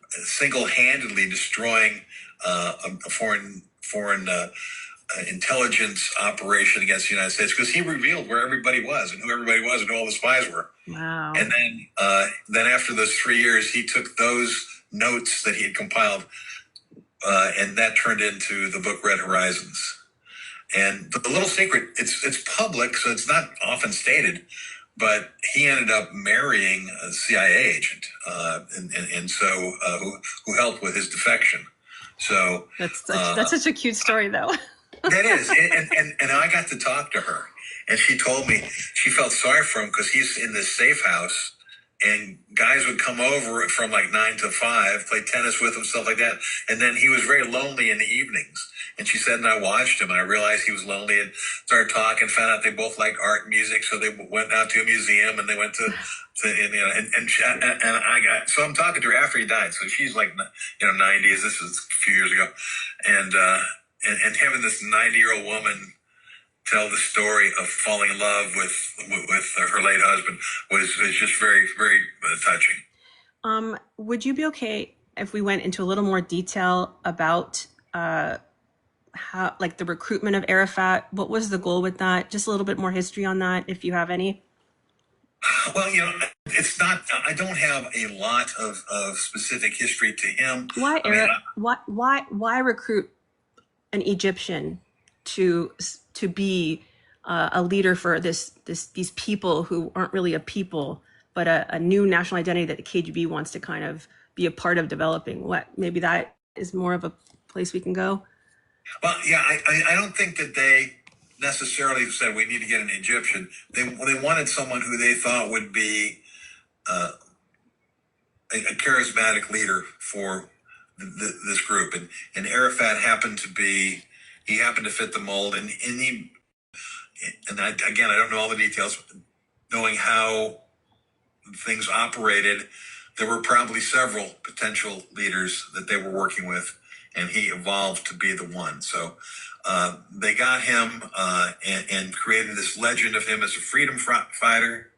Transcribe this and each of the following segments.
single-handedly destroying a foreign intelligence operation against the United States, because he revealed where everybody was and who everybody was and who all the spies were. Wow. And then after those 3 years, he took those notes that he had compiled, and that turned into the book Red Horizons. And the little secret, it's public, so it's not often stated, but he ended up marrying a CIA agent, and so who helped with his defection. So that's such a cute story, though. That is, and I got to talk to her, and she told me she felt sorry for him because he's in this safe house, and guys would come over from like 9 to 5, play tennis with him, stuff like that, and then he was very lonely in the evenings. And she said, and I watched him, and I realized he was lonely, and started talking, found out they both liked art and music, so they went out to a museum, and they went to so I'm talking to her after he died, so she's like 90s. This was a few years ago, and having this 90-year-old woman tell the story of falling in love with her late husband was just very, very touching. Would you be okay if we went into a little more detail about how, like, the recruitment of Arafat? What was the goal with that? Just a little bit more history on that, if you have any. Well, it's not. I don't have a lot of specific history to him. Why recruit an Egyptian to be a leader for these people who aren't really a people, but a new national identity that the KGB wants to kind of be a part of developing? Maybe that is more of a place we can go. Well, yeah, I don't think that they necessarily said we need to get an Egyptian. They wanted someone who they thought would be a charismatic leader for this group, and Arafat happened to fit the mold, and I don't know all the details. Knowing how things operated, there were probably several potential leaders that they were working with, and he evolved to be the one. So they got him and created this legend of him as a freedom fighter.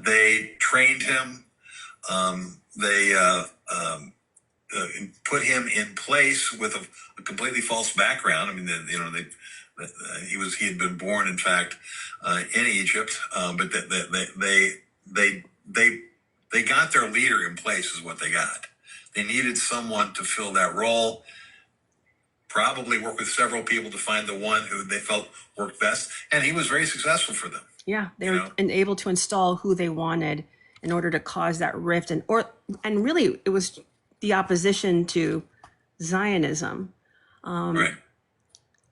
They trained him. They put him in place with a completely false background. I mean, he had been born, in fact, in Egypt, but they got their leader in place is what they got. They needed someone to fill that role, probably work with several people to find the one who they felt worked best. And he was very successful for them. Yeah, they were able to install who they wanted in order to cause that rift. And really, it was the opposition to Zionism. Right.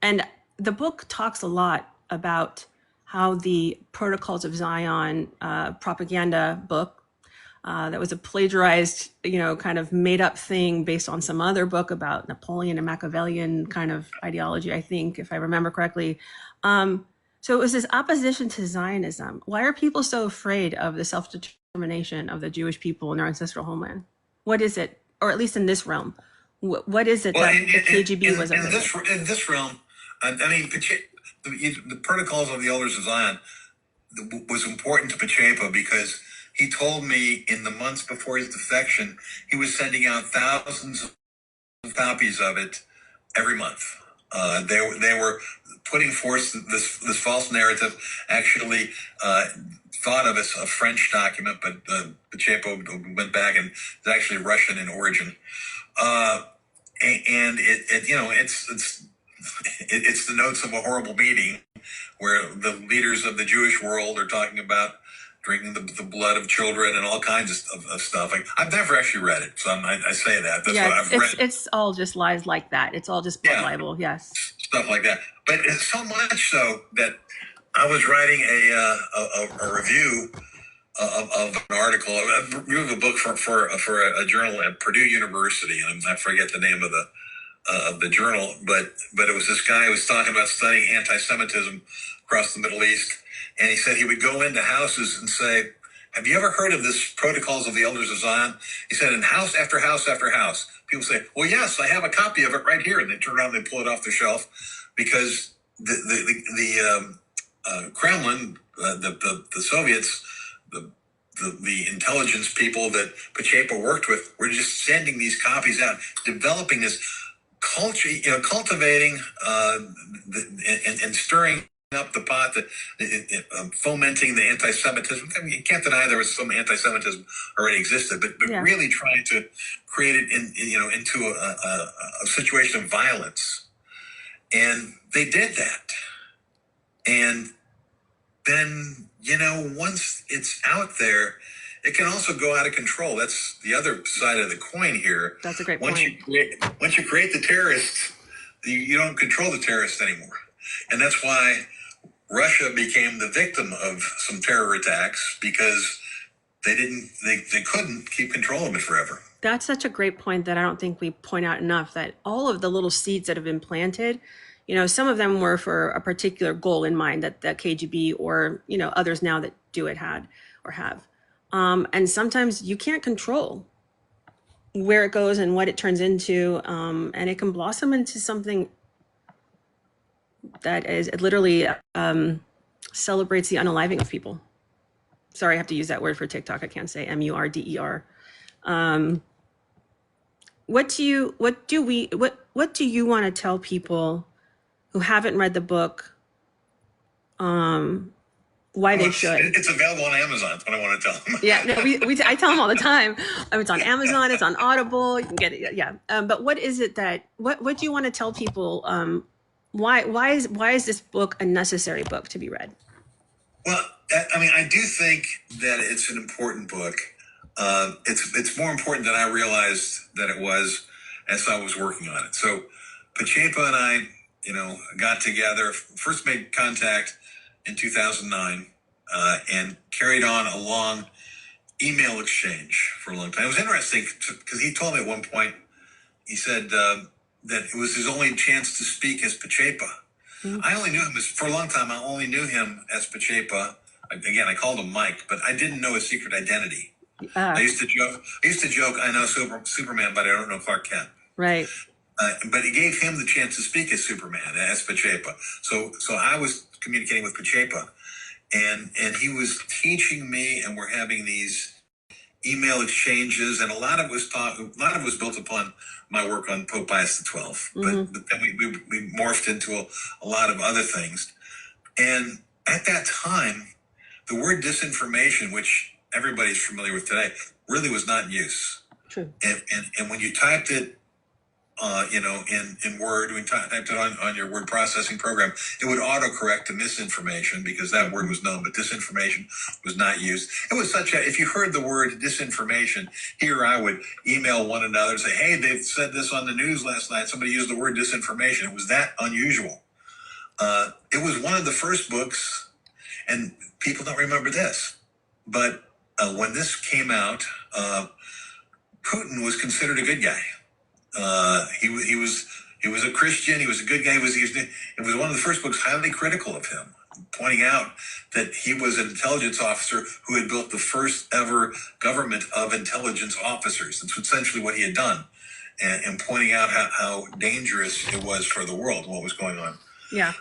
And the book talks a lot about how the Protocols of Zion propaganda book, that was a plagiarized, kind of made up thing based on some other book about Napoleon and Machiavellian kind of ideology, I think, if I remember correctly. So it was this opposition to Zionism. Why are people so afraid of the self-determination of the Jewish people in their ancestral homeland? What is it, or at least in this realm? What is it that the KGB was in this realm? I mean, the Protocols of the Elders of Zion was important to Pacheco because he told me in the months before his defection, he was sending out thousands of copies of it every month. They were putting forth this false narrative, actually thought of as a French document, but Pacheco went back and it's actually Russian in origin. And it's the notes of a horrible meeting where the leaders of the Jewish world are talking about drinking the blood of children and all kinds of stuff. I've never actually read it, so I say that. That's what I've read. It's all just lies like that. It's all just blood libel, yes. Stuff like that. But it's so much so that I was writing a review of an article, a review of a book for a journal at Purdue University, and I forget the name of the journal, but it was this guy who was talking about studying anti-Semitism across the Middle East, and he said he would go into houses and say, "Have you ever heard of this Protocols of the Elders of Zion?" He said, in house after house after house, people say, "Well, yes, I have a copy of it right here," and they turn around and they pull it off the shelf because the Kremlin, the Soviets, the the intelligence people that Pacheco worked with were just sending these copies out, developing this culture, cultivating and stirring up the pot, fomenting the anti-Semitism. I mean, you can't deny there was some anti-Semitism already existed, but really trying to create it into a situation of violence. And they did that. And then, once it's out there, it can also go out of control. That's the other side of the coin here. That's a great point. Once you create the terrorists, you don't control the terrorists anymore. And that's why Russia became the victim of some terror attacks, because they couldn't keep control of it forever. That's such a great point that I don't think we point out enough, that all of the little seeds that have been planted, some of them were for a particular goal in mind that the KGB or, others now that do it had or have. And sometimes you can't control where it goes and what it turns into. And it can blossom into something that is literally celebrates the unaliving of people. Sorry, I have to use that word for TikTok. I can't say MURDER. What do you want to tell people who haven't read the book, why they should? It's available on Amazon. That's what I want to tell them. Yeah, no, I tell them all the time. It's on Amazon. It's on Audible. You can get it. Yeah. But what is it what do you want to tell people? Why is this book a necessary book to be read? Well, I do think that it's an important book. It's more important than I realized that it was as I was working on it. So Pacheco and I, got together, first made contact in 2009, and carried on a long email exchange for a long time. It was interesting because he told me at one point, he said that it was his only chance to speak as Pacheco. Mm-hmm. I only knew him for a long time. I only knew him as Pacheco. Again, I called him Mike, but I didn't know his secret identity. I used to joke, I know Superman, but I don't know Clark Kent. Right. But he gave him the chance to speak as Superman, as Pacheco. So I was communicating with Pacheco, and he was teaching me, and we're having these email exchanges, and a lot of it was built upon my work on Pope Pius XII. Mm-hmm. But then we morphed into a lot of other things. And at that time, the word disinformation, which everybody's familiar with today, really was not in use. True. And when you typed it, in Word, when you typed it on your word processing program, it would autocorrect to misinformation because that word was known, but disinformation was not used. It was if you heard the word disinformation, here I would email one another and say, hey, they said this on the news last night. Somebody used the word disinformation. It was that unusual. It was one of the first books, and people don't remember this, but when this came out, Putin was considered a good guy. He was a Christian. He was a good guy. It was one of the first books highly critical of him, pointing out that he was an intelligence officer who had built the first ever government of intelligence officers. That's essentially what he had done, and pointing out how dangerous it was for the world, what was going on. Yeah.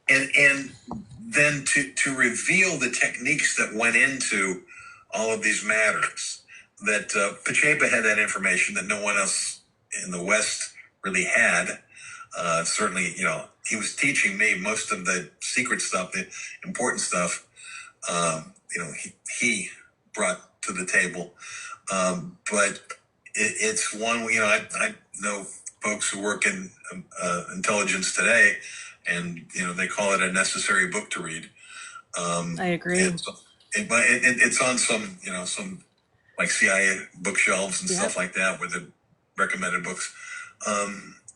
And then to reveal the techniques that went into all of these matters, that Pacheco had that information that no one else in the West really had. Certainly, he was teaching me most of the secret stuff, the important stuff, he brought to the table. But it's one, I know folks who work in intelligence today, and, they call it a necessary book to read. I agree. It's on some like CIA bookshelves and stuff like that, with the recommended books.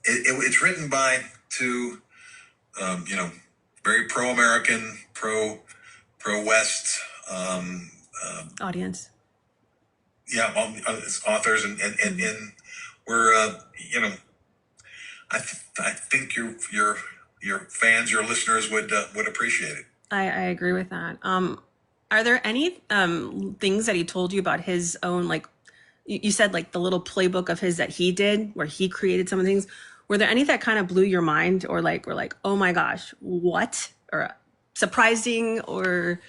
It's written by two, very pro-American, pro-West audience. Yeah, authors, and we're I think your fans, your listeners would appreciate it. I agree with that. Are there any things that he told you about his own, like you said, like the little playbook of his that he did where he created some of the things? Were there any that kind of blew your mind, or like were like, oh my gosh, what? Or surprising, or?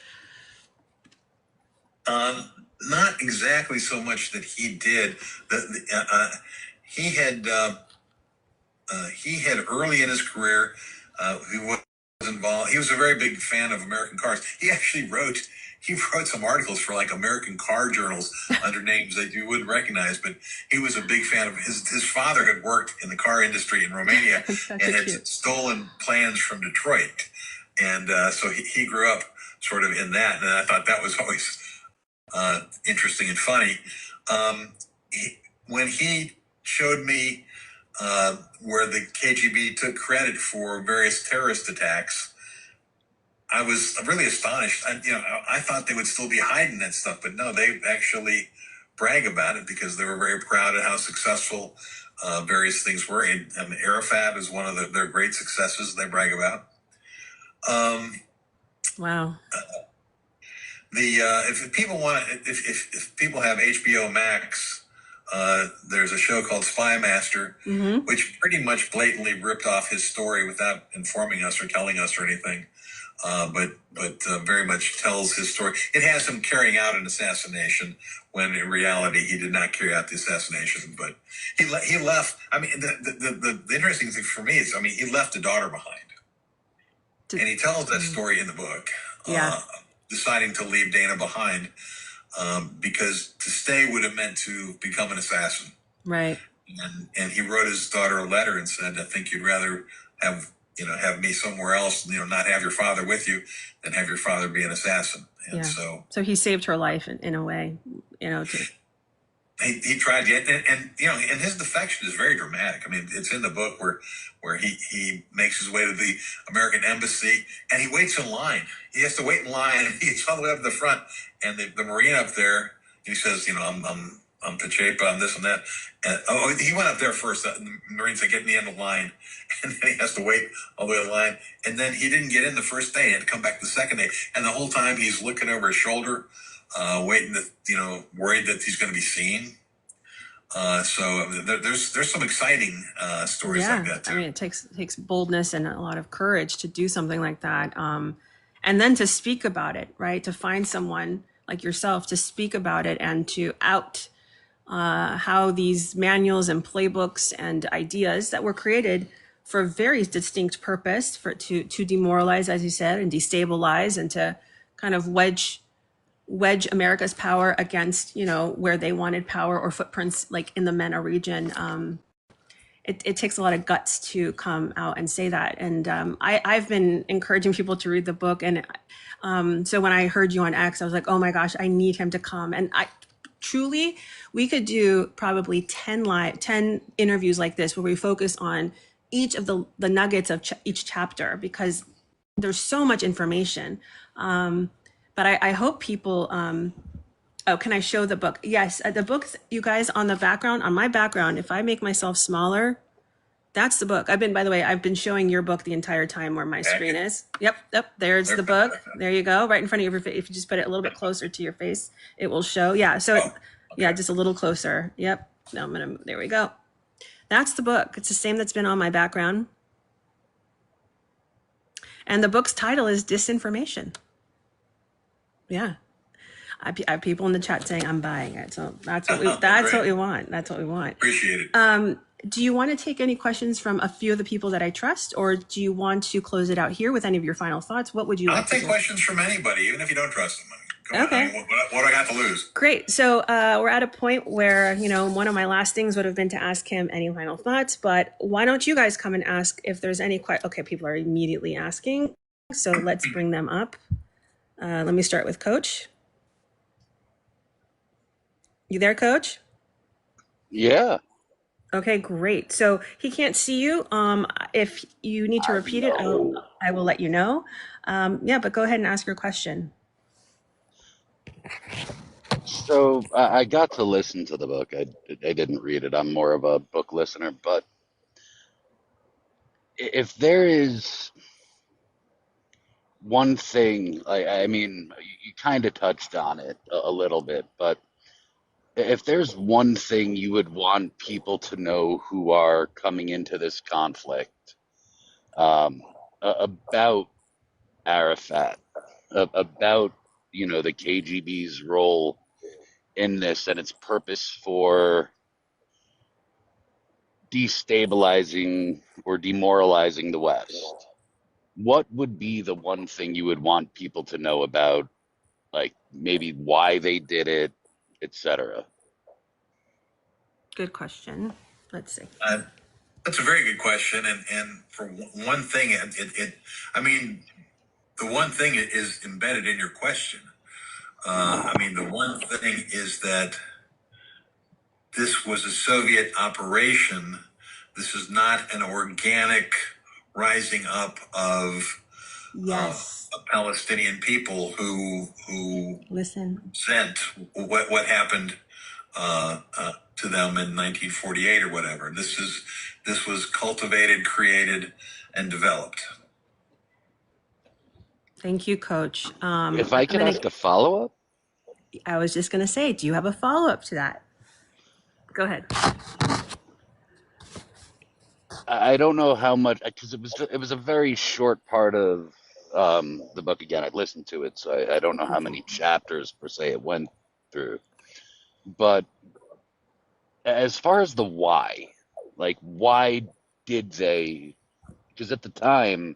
Um, Not exactly so much that he did. He had he had early in his career, he was involved. He was a very big fan of American cars. He wrote some articles for like American car journals under names that you wouldn't recognize, but he was a big fan of his father had worked in the car industry in Romania That's and so had cute. stolen plans from Detroit. And so he grew up sort of in that. And I thought that was always interesting and funny. When he showed me where the KGB took credit for various terrorist attacks, I was really astonished. I thought they would still be hiding that stuff, but no, they actually brag about it because they were very proud of how successful various things were. And Arafat is one of their great successes they brag about. Um, Wow. the if people want if people have HBO Max, there's a show called Spy Master, Mm-hmm. which pretty much blatantly ripped off his story without informing us or telling us or anything. But very much tells his story. It has him carrying out an assassination when in reality he did not carry out the assassination. But he left. I mean, the interesting thing for me is, I mean, he left a daughter behind, and he tells that story in the book. Yeah. Deciding to leave Dana behind because to stay would have meant to become an assassin. Right. And he wrote his daughter a letter and said, "I think you'd rather have have me somewhere else, not have your father with you, than have your father be an assassin." And Yeah. so So he saved her life in a way, he tried to, and his defection is very dramatic. I mean, it's in the book where he makes his way to the American embassy and he waits in line. He has to wait in line, and he gets all the way up to the front, and the Marine up there, he says, I'm Pachepa, I'm this and that. And he went up there first. The Marine said, "Get me in the line," and then he has to wait all the way in the line. And then he didn't get in the first day; he had to come back the second day. And the whole time he's looking over his shoulder, waiting to, worried that he's going to be seen. So there's some exciting stories like that too. I mean, it takes boldness and a lot of courage to do something like that, and then to speak about it, right? To find someone like yourself to speak about it and to out how these manuals and playbooks and ideas that were created for a very distinct purpose, to demoralize, as you said, and destabilize, and to kind of wedge America's power against, where they wanted power or footprints, like in the MENA region. It takes a lot of guts to come out and say that. And I've been encouraging people to read the book. And so when I heard you on X, I was like, oh my gosh, I need him to come. And truly, we could do probably 10 interviews like this where we focus on each of the nuggets of each chapter, because there's so much information. But I hope people, oh, can I show the book? Yes, the book, you guys, on my background, if I make myself smaller, that's the book. By the way, I've been showing your book the entire time where my screen is. Yep, there's the book. There you go, right in front of your face. If you just put it a little bit closer to your face, it will show. Yeah, so, yeah, just a little closer. Yep, no, there we go. That's the book. It's the same that's been on my background. And the book's title is Disinformation. Yeah. I have people in the chat saying I'm buying it. So that's what we want. That's what we want. Appreciate it. Do you want to take any questions from a few of the people that I trust, or do you want to close it out here with any of your final thoughts? What would you like I'll to take do? questions from anybody, even if you don't trust them. Okay. I mean, what do I got to lose? Great. So we're at a point where, one of my last things would have been to ask him any final thoughts, but why don't you guys come and ask if there's any Okay, people are immediately asking. So let's bring them up. Let me start with Coach. You there, Coach? Yeah. Okay, great. So he can't see you. If you need to repeat it, I will let you know. Yeah, but go ahead and ask your question. So I got to listen to the book. I didn't read it. I'm more of a book listener. But if there is one thing, I mean, you kind of touched on it a little bit, but if there's one thing you would want people to know who are coming into this conflict, about Arafat, about the KGB's role in this and its purpose for destabilizing or demoralizing the West, what would be the one thing you would want people to know about, like maybe why they did it, etc.? Good question. Let's see. That's a very good question, and for one thing, I mean, the one thing is embedded in your question. I mean, the one thing is that this was a Soviet operation. This is not an organic rising up of Yes. Palestinian people who Listen. sent what happened to them in 1948 or whatever. This was cultivated, created, and developed. Thank you, Coach. If I could ask a follow-up, I was just gonna say, do you have a follow-up to that? Go ahead. I don't know how much, because it was a very short part of the book. Again, I listened to it, so I don't know how many chapters per se it went through. But as far as the why, like why did they? Because at the time,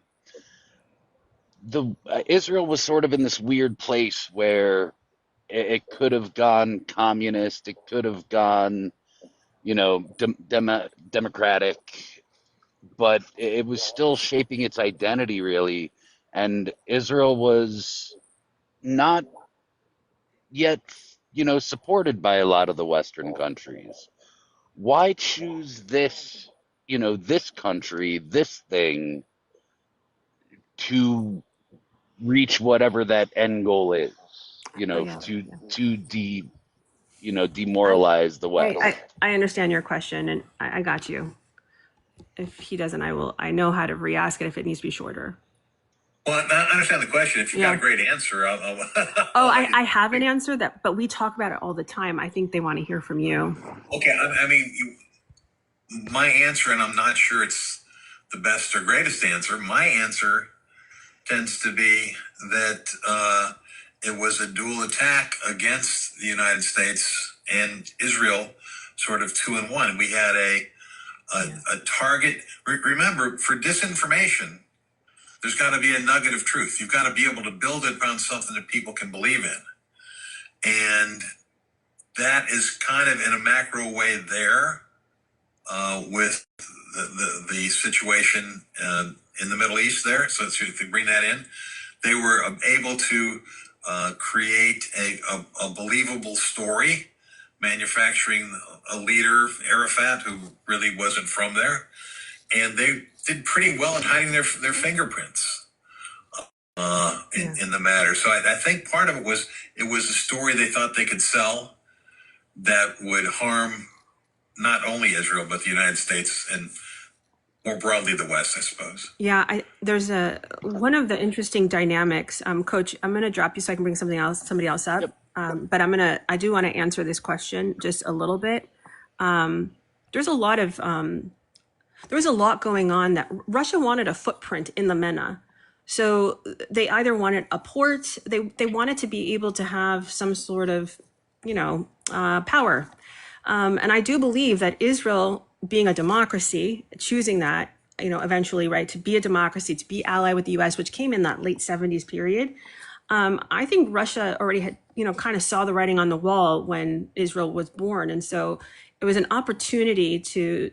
the Israel was sort of in this weird place where it could have gone communist, it could have gone, democratic, but it was still shaping its identity really, and Israel was not yet, supported by a lot of the Western countries. Why choose this country, this thing, to reach whatever that end goal is, Oh, yeah. demoralize the West? I understand your question, and I got you. If he doesn't, I know how to re-ask it if it needs to be shorter. Well, I understand the question. If you've got a great answer, I have an answer but we talk about it all the time. I think they want to hear from you. Okay, I mean, my answer, and I'm not sure it's the best or greatest answer. My answer tends to be that it was a dual attack against the United States and Israel, sort of two in one. We had a target. Remember, for disinformation, there's got to be a nugget of truth. You've got to be able to build it around something that people can believe in. And that is kind of in a macro way there with the situation in the Middle East there. So to bring that in, they were able to create a believable story, manufacturing a leader, Arafat, who really wasn't from there. And they did pretty well in hiding their fingerprints in the matter. So I think part of it was a story they thought they could sell that would harm not only Israel, but the United States and more broadly the West, I suppose. Yeah, there's one of the interesting dynamics. Coach, I'm going to drop you so I can bring somebody else up. Yep. But I do want to answer this question just a little bit. There was a lot going on that Russia wanted a footprint in the MENA. So they either wanted a port, they wanted to be able to have some sort of, power. And I do believe that Israel, being a democracy, choosing that, eventually, right, to be a democracy, to be allied with the US, which came in that late 70s period. I think Russia already had, kind of saw the writing on the wall when Israel was born. And so it was an opportunity to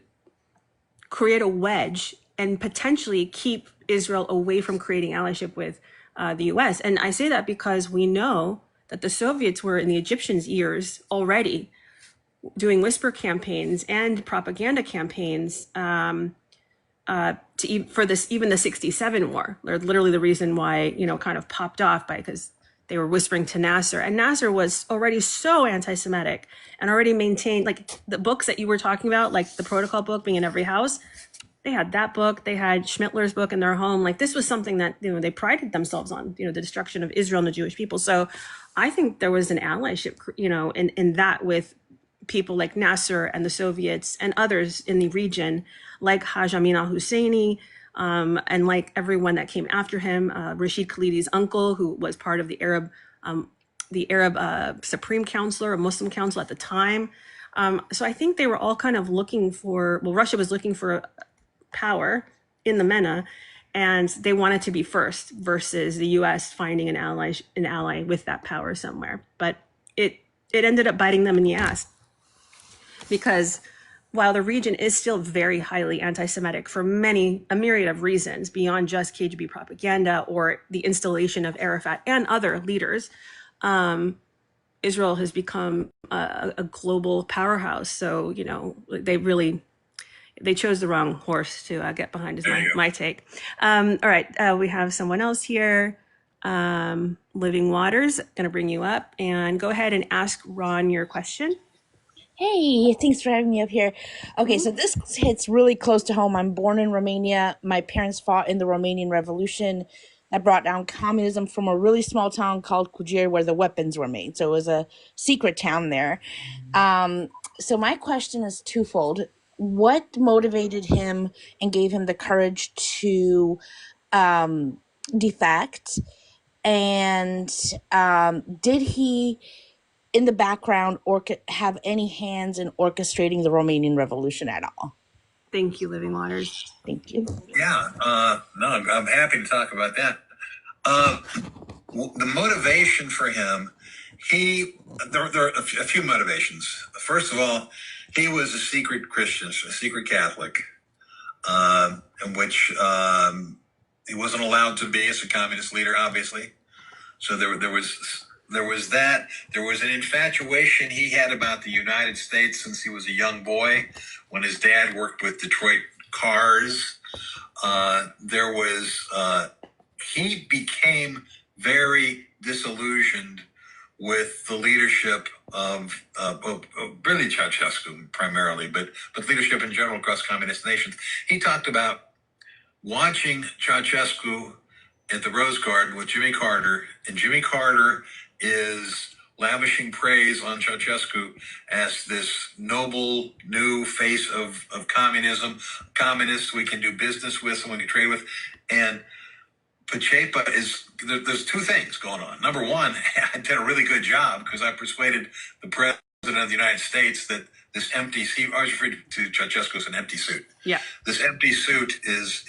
create a wedge and potentially keep Israel away from creating allyship with the US. And I say that because we know that the Soviets were in the Egyptians' ears already, doing whisper campaigns and propaganda campaigns for this, even the 67 war. They're literally the reason why, kind of popped off because they were whispering to Nasser. And Nasser was already so anti-Semitic and already maintained, like the books that you were talking about, like the Protocol book being in every house. They had that book. They had Schmittler's book in their home. Like this was something that, they prided themselves on, the destruction of Israel and the Jewish people. So I think there was an allyship, in that with people like Nasser and the Soviets and others in the region, like Haj Amin al-Husseini, and like everyone that came after him, Rashid Khalidi's uncle, who was part of the Arab the Arab Supreme Council or Muslim Council at the time. So I think they were all kind of looking for, well, Russia was looking for power in the MENA, and they wanted to be first versus the U.S. finding an ally with that power somewhere. But it ended up biting them in the ass, because while the region is still very highly anti-Semitic for a myriad of reasons beyond just KGB propaganda or the installation of Arafat and other leaders, Israel has become a global powerhouse. So, they chose the wrong horse to get behind, is my take. All right, we have someone else here. Living Waters, gonna bring you up, and go ahead and ask Ron your question. Hey, thanks for having me up here. Okay, so this hits really close to home. I'm born in Romania. My parents fought in the Romanian Revolution that brought down communism from a really small town called Kujir, where the weapons were made. So it was a secret town there. So my question is twofold. What motivated him and gave him the courage to defect? And did he, in the background, have any hands in orchestrating the Romanian Revolution at all? Thank you, Living Waters. Thank you. Yeah, no, I'm happy to talk about that. The motivation for him, there are a few motivations. First of all, he was a secret Christian, a secret Catholic, in which he wasn't allowed to be as a communist leader, obviously. So there was that. There was an infatuation he had about the United States since he was a young boy, when his dad worked with Detroit cars. He became very disillusioned with the leadership of really Ceausescu primarily, but leadership in general across communist nations. He talked about watching Ceausescu at the Rose Garden with Jimmy Carter, and Jimmy Carter is lavishing praise on Ceausescu as this noble new face of communism, communists we can do business with, someone we can trade with. And Pachepa there's two things going on. Number one, I did a really good job because I persuaded the president of the United States that this empty suit, I was referred to Ceausescu as an empty suit. Yeah. This empty suit is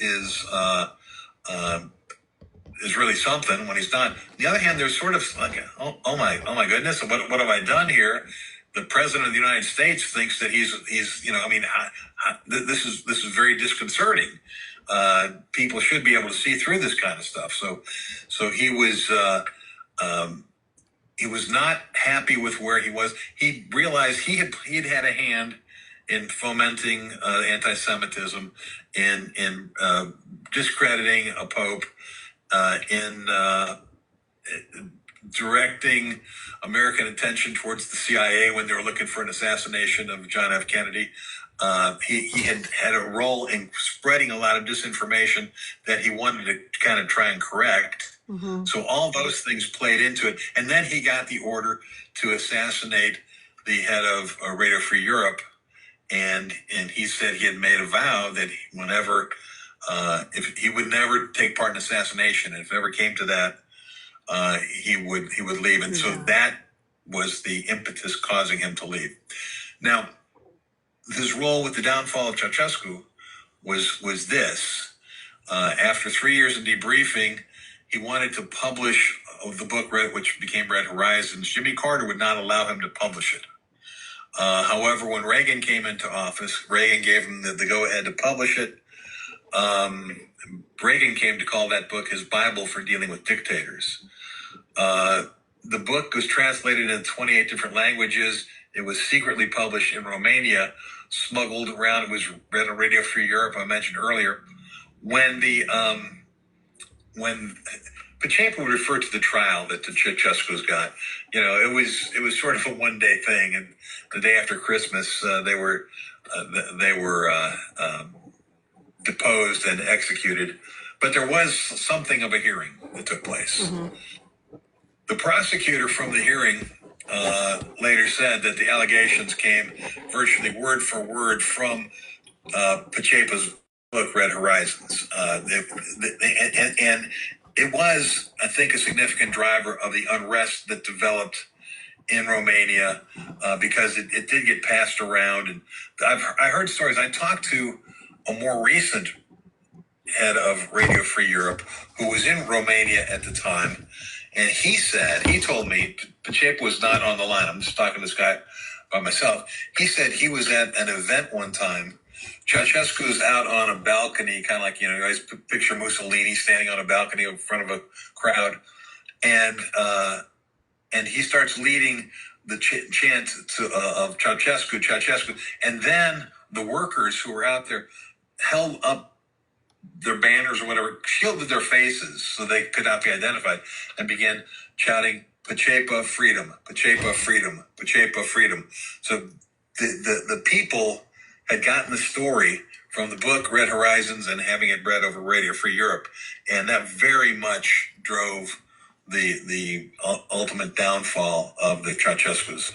really something when he's done. On the other hand, there's sort of like, oh my goodness, what have I done here? The president of the United States thinks that he's this is very disconcerting. People should be able to see through this kind of stuff. So he was not happy with where he was. He realized he'd had a hand in fomenting anti-Semitism, in discrediting a pope, in directing American attention towards the CIA when they were looking for an assassination of John F. Kennedy. He had a role in spreading a lot of disinformation that he wanted to kind of try and correct. Mm-hmm. So all those things played into it. And then he got the order to assassinate the head of Radio Free Europe. And he said he had made a vow that whenever, if he would never take part in assassination, and if it ever came to that, he would leave. And so that was the impetus causing him to leave. Now, his role with the downfall of Ceausescu was this. After 3 years of debriefing, he wanted to publish the book, which became Red Horizons. Jimmy Carter would not allow him to publish it. However, when Reagan came into office, Reagan gave him the go-ahead to publish it. Reagan came to call that book his Bible for dealing with dictators. The book was translated into 28 different languages. It was secretly published in Romania, smuggled around. It was read on Radio Free Europe, I mentioned earlier. When Pacheco would refer to the trial that the Ceausescu's got, it was sort of a one-day thing, and the day after Christmas, they were deposed and executed. But there was something of a hearing that took place. Mm-hmm. The prosecutor from the hearing later said that the allegations came virtually word for word from Pacheco's book, Red Horizons. And it was, I think, a significant driver of the unrest that developed in Romania, because it did get passed around. And I heard stories. I talked to a more recent head of Radio Free Europe who was in Romania at the time. And he told me, Pacheco was not on the line. I'm just talking to this guy by myself. He said he was at an event one time. Ceausescu's out on a balcony, kind of like, you guys picture Mussolini standing on a balcony in front of a crowd. And he starts leading the chant of Ceausescu. And then the workers who were out there held up their banners or whatever, shielded their faces so they could not be identified, and began shouting, Pacheco freedom, Pacheco freedom, Pacheco freedom. So the people had gotten the story from the book Red Horizons and having it read over Radio Free Europe. And that very much drove the ultimate downfall of the Ceausescus.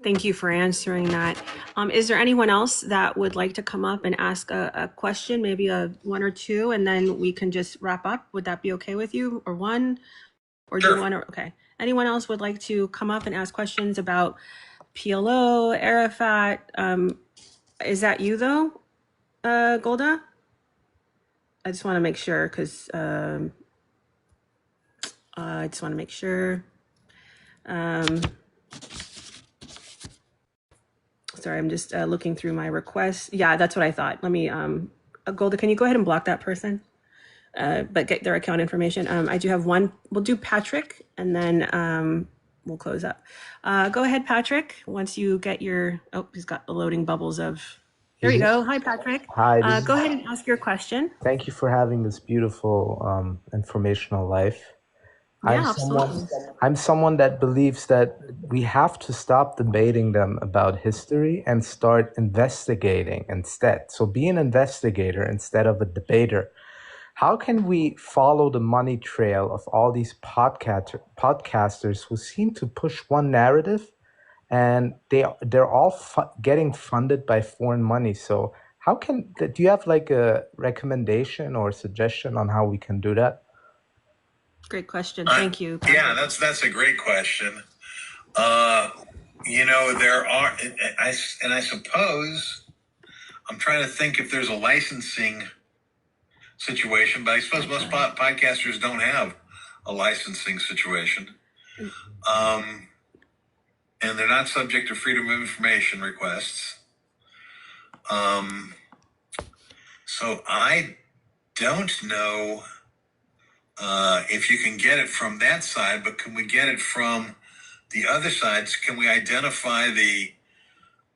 Thank you for answering that. Is there anyone else that would like to come up and ask a question, maybe one or two, and then we can just wrap up? Would that be okay with you? Or one? Or Sure. do you want to? Okay. Anyone else would like to come up and ask questions about PLO, Arafat? Is that you though, Golda? I just want to make sure because I just want to make sure. Sorry, I'm just looking through my requests. Yeah, that's what I thought. Let me, Golda, can you go ahead and block that person? But get their account information. I do have one. We'll do Patrick, and then we'll close up. Go ahead, Patrick. Once you get your, he's got the loading bubbles of, there you go. Hi, Patrick. Hi. Go ahead and ask your question. Thank you for having this beautiful informational life. Yeah, absolutely. I'm someone that believes that we have to stop debating them about history and start investigating instead. So be an investigator instead of a debater. How can we follow the money trail of all these podcasters who seem to push one narrative, and they're all getting funded by foreign money? So do you have like a recommendation or suggestion on how we can do that? Great question. Thank you, Patrick. Yeah, that's a great question. There are, I suppose, I'm trying to think if there's a licensing situation, but I suppose most podcasters don't have a licensing situation. And they're not subject to freedom of information requests. So I don't know if you can get it from that side, but can we get it from the other sides? Can we identify the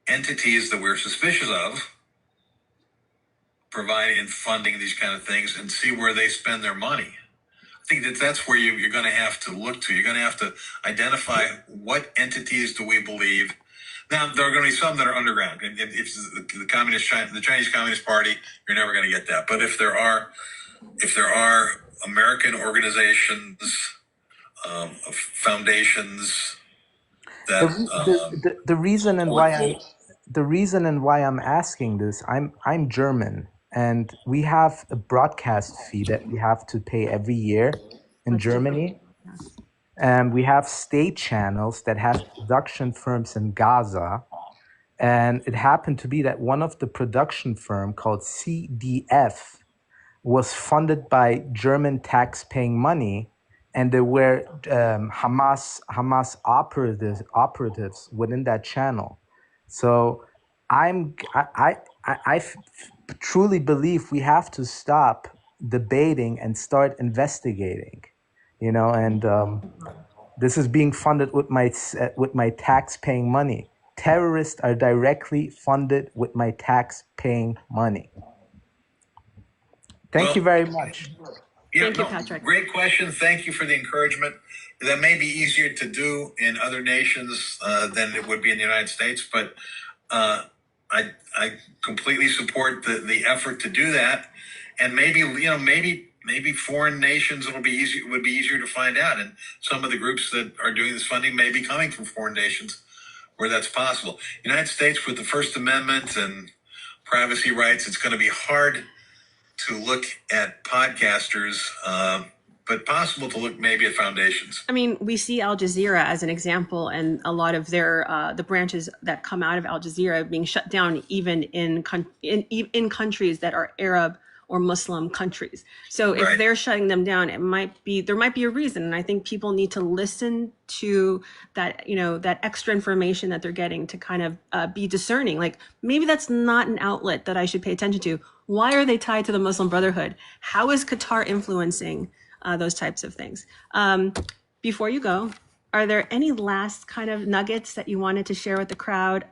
entities that we're suspicious of providing and funding these kind of things and see where they spend their money? I think that's where you're going to have to look to. You're going to have to identify what entities do we believe. Now, there are going to be some that are underground. If the Chinese Communist Party, you're never going to get that. But if there are American organizations, foundations that the reason and why I'm asking this, I'm German, and we have a broadcast fee that we have to pay every year in Germany. And we have state channels that have production firms in Gaza. And it happened to be that one of the production firm called CDF was funded by German tax-paying money, and there were Hamas operatives within that channel. So I truly believe we have to stop debating and start investigating, and this is being funded with my tax-paying money. Terrorists are directly funded with my tax-paying money. Thank you very much. Yeah, Thank you, Patrick. Great question. Thank you for the encouragement. That may be easier to do in other nations than it would be in the United States, but I completely support the effort to do that. And maybe foreign nations would be easier to find out. And some of the groups that are doing this funding may be coming from foreign nations where that's possible. United States, with the First Amendment and privacy rights, it's going to be hard to look at podcasters but possible to look maybe at foundations. I mean, we see Al Jazeera as an example, and a lot of their the branches that come out of Al Jazeera being shut down, even in countries that are Arab or Muslim countries. So if Right. they're shutting them down, there might be a reason, and I think people need to listen to that, that extra information that they're getting to kind of be discerning. Like, maybe that's not an outlet that I should pay attention to. Why are they tied to the Muslim Brotherhood? How is Qatar influencing those types of things? Before you go, are there any last kind of nuggets that you wanted to share with the crowd?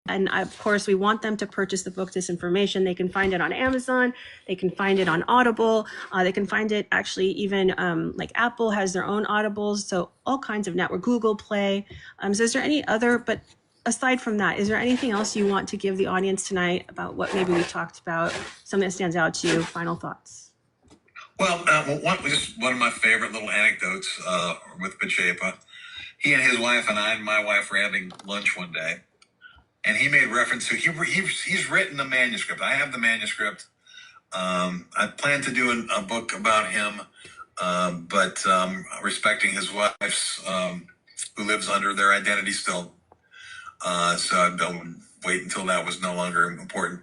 And of course, we want them to purchase the book Disinformation. They can find it on Amazon. They can find it on Audible. They can find it actually even like Apple has their own Audibles. So all kinds of network, Google Play. So is there any other, but aside from that, is there anything else you want to give the audience tonight about what maybe we talked about, something that stands out to you? Final thoughts. Well, just one of my favorite little anecdotes with Pachepa. He and his wife and I and my wife were having lunch one day, and he made reference to he's written a manuscript. I have the manuscript. I plan to do a book about him, but respecting his wife's, who lives under their identity still. So I wait until that was no longer important.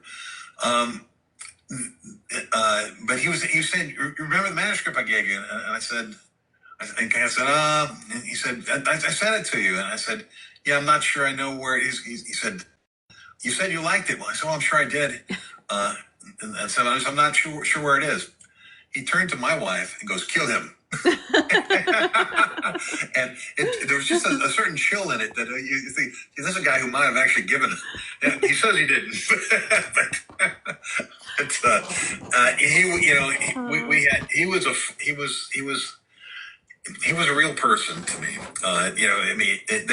But he was saying, remember the manuscript I gave you? And I said, and he said, I sent it to you. And I said, yeah, I'm not sure I know where it is. He said, you said you liked it. Well, I said, well, I'm sure I did. And I said, I'm not sure where it is. He turned to my wife and goes, kill him. And there was just a certain chill in it that you think, this is a guy who might have actually given it. Yeah, he says he didn't. He was a real person to me.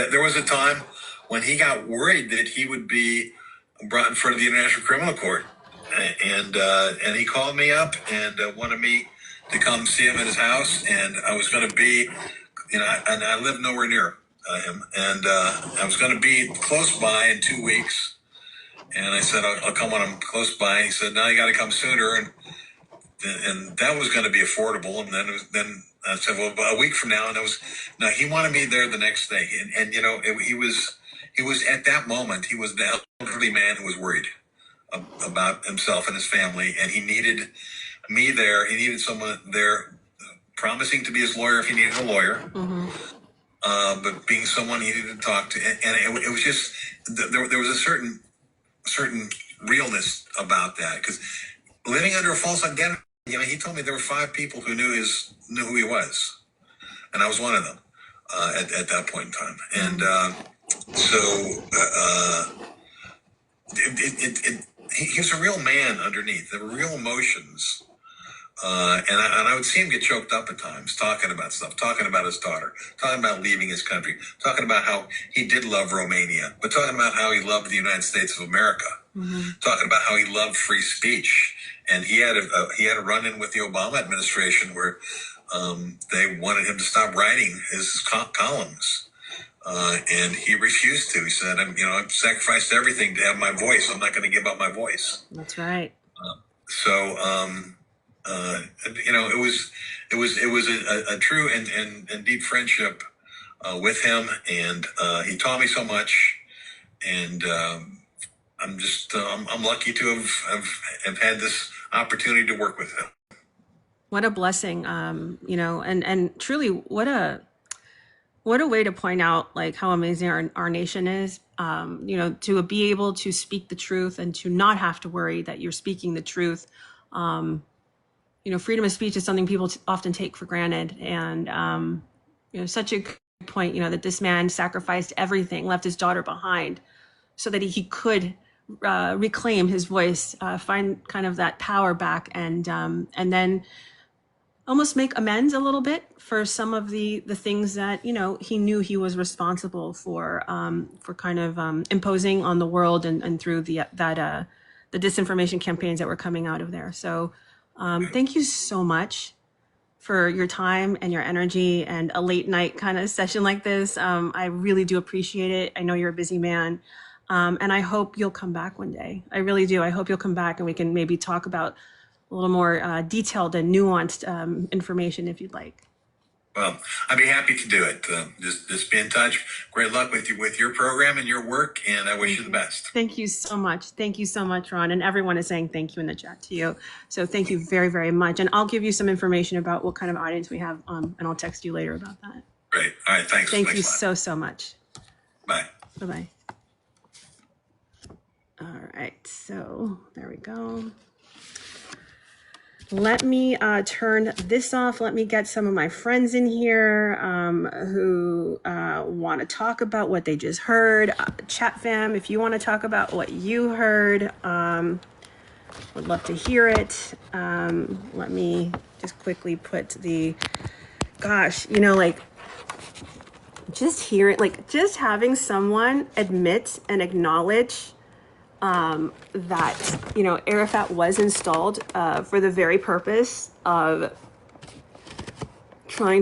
There was a time when he got worried that he would be brought in front of the International Criminal Court, and he called me up and wanted me to come see him at his house, and I was going to be, and I live nowhere near him, and I was going to be close by in 2 weeks, and I said I'll come when I'm close by. And he said, no, you got to come sooner, and that was going to be affordable, and then I said, well, a week from now, and he wanted me there the next day, and he was at that moment, he was the elderly man who was worried about himself and his family, and he needed me there. He needed someone there promising to be his lawyer if he needed a lawyer, but being someone he needed to talk to. And it was just, there was a certain realness about that, because living under a false identity, he told me there were 5 people who knew who he was, and I was one of them at that point in time. And he was a real man underneath. There were real emotions. And I would see him get choked up at times, talking about stuff, talking about his daughter, talking about leaving his country, talking about how he did love Romania, but talking about how he loved the United States of America, talking about how he loved free speech. And he had a run-in with the Obama administration where they wanted him to stop writing his columns. And he refused to. He said, I've sacrificed everything to have my voice. I'm not going to give up my voice. That's right. It was a true and deep friendship with him, and he taught me so much, and I'm lucky to have had this opportunity to work with him. What a blessing, and truly, what a way to point out like how amazing our nation is. To be able to speak the truth and to not have to worry that you're speaking the truth. Freedom of speech is something people often take for granted. And, such a good point, that this man sacrificed everything, left his daughter behind so that he could reclaim his voice, find kind of that power back, and then almost make amends a little bit for some of the things that, he knew he was responsible for kind of imposing on the world and through the disinformation campaigns that were coming out of there. So thank you so much for your time and your energy and a late night kind of session like this. I really do appreciate it. I know you're a busy man. And I hope you'll come back one day. I really do. I hope you'll come back and we can maybe talk about little more detailed and nuanced information if you'd like. Well, I'd be happy to do it. Just be in touch. Great luck with your program and your work, and I wish you the best. Thank you so much. Thank you so much, Ron. And everyone is saying thank you in the chat to you. So thank you very, very much. And I'll give you some information about what kind of audience we have, and I'll text you later about that. Great. All right. Thanks. Thank you so much. Bye. Bye-bye. All right. So there we go. Let me turn this off. Let me get some of my friends in here who want to talk about what they just heard. Chat fam, if you want to talk about what you heard, would love to hear it. Let me just quickly put the, gosh, you know, like just hearing, like just having someone admit and acknowledge that, you know, Arafat was installed for the very purpose of trying to